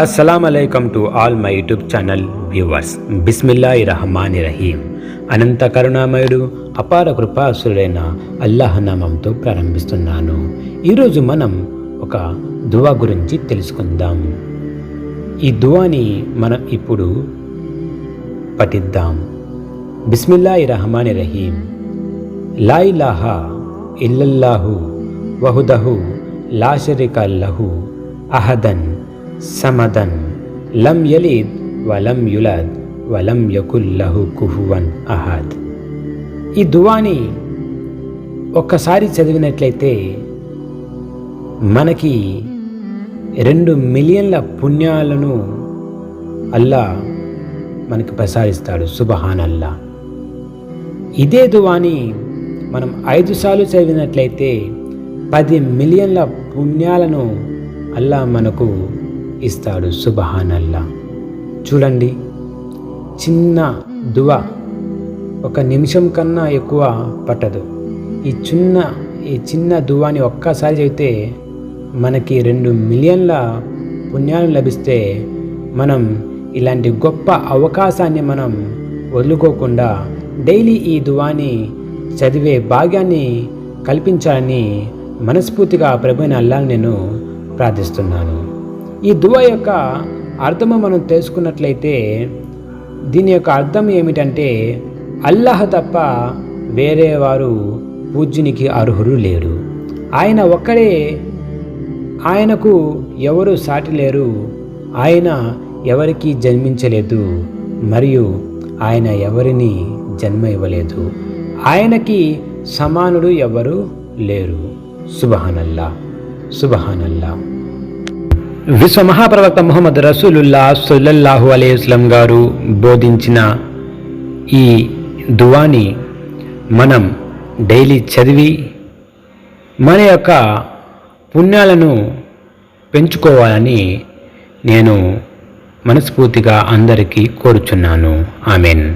Assalamualaikum to all my YouTube channel viewers. బిస్మిల్లాహిర్రహమానిర్రహీం. అనంత కరుణామయుడు అపార కృపాసురుడైన అల్లాహ్ నామంతో ప్రారంభిస్తున్నాను. ఈరోజు మనం ఒక దువా గురించి తెలుసుకుందాం. ఈ దువాని మనం ఇప్పుడు పఠిద్దాం. బిస్మిల్లాహిర్రహమానిర్రహీం. లా ఇలాహా ఇల్లల్లాహు వహుదహు లా షరీకా లహు అహదన్ సమదన్ లం యలిద్ వలం యులద్ వలం యకుల్ లహు కుఫువన్ అహద్. ఈ దువాని ఒక్కసారి చదివినట్లయితే మనకి 2 మిలియన్ల పుణ్యాలను అల్లా మనకి ప్రసాదిస్తాడు. సుబ్హానల్లా. ఇదే దువాని మనం 5 సార్లు చదివినట్లయితే 10 మిలియన్ల పుణ్యాలను అల్లా మనకు ఇస్తాడు. సుబ్హానల్లా. చూడండి, చిన్న దువా 1 నిమిషం కన్నా ఎక్కువ పట్టదు. ఈ చిన్న దువాని ఒక్కసారి చదివితే మనకి 2 మిలియన్ల పుణ్యాలు లభిస్తే మనం ఇలాంటి గొప్ప అవకాశాన్ని మనం వదులుకోకుండా డైలీ ఈ దువాని చదివే భాగ్యాన్ని కల్పించాలని మనస్ఫూర్తిగా ప్రభువైన అల్లాహ్ని నేను ప్రార్థిస్తున్నాను. ఈ దువా యొక్క అర్థము మనం తెలుసుకున్నట్లయితే దీని యొక్క అర్థం ఏమిటంటే, అల్లాహ్ తప్ప వేరే వారు పూజ్యునికి అర్హులు లేరు. ఆయన ఒక్కడే, ఆయనకు ఎవరు సాటి లేరు. ఆయన ఎవరికి జన్మించలేదు మరియు ఆయన ఎవరిని జన్మ ఇవ్వలేదు. ఆయనకి సమానుడు ఎవరు లేరు. సుబ్హానల్లా, సుబ్హానల్లా. విశ్వ మహాప్రవక్త ముహమ్మద్ రసూలుల్లాహ్ సల్లల్లాహు అలైహి వసల్లం గారు బోధించిన ఈ దువాని మనం డైలీ చదివి మన యొక్క పుణ్యాలను పెంచుకోవాలని నేను మనస్ఫూర్తిగా అందరికీ కోరుచున్నాను. ఆమెన్.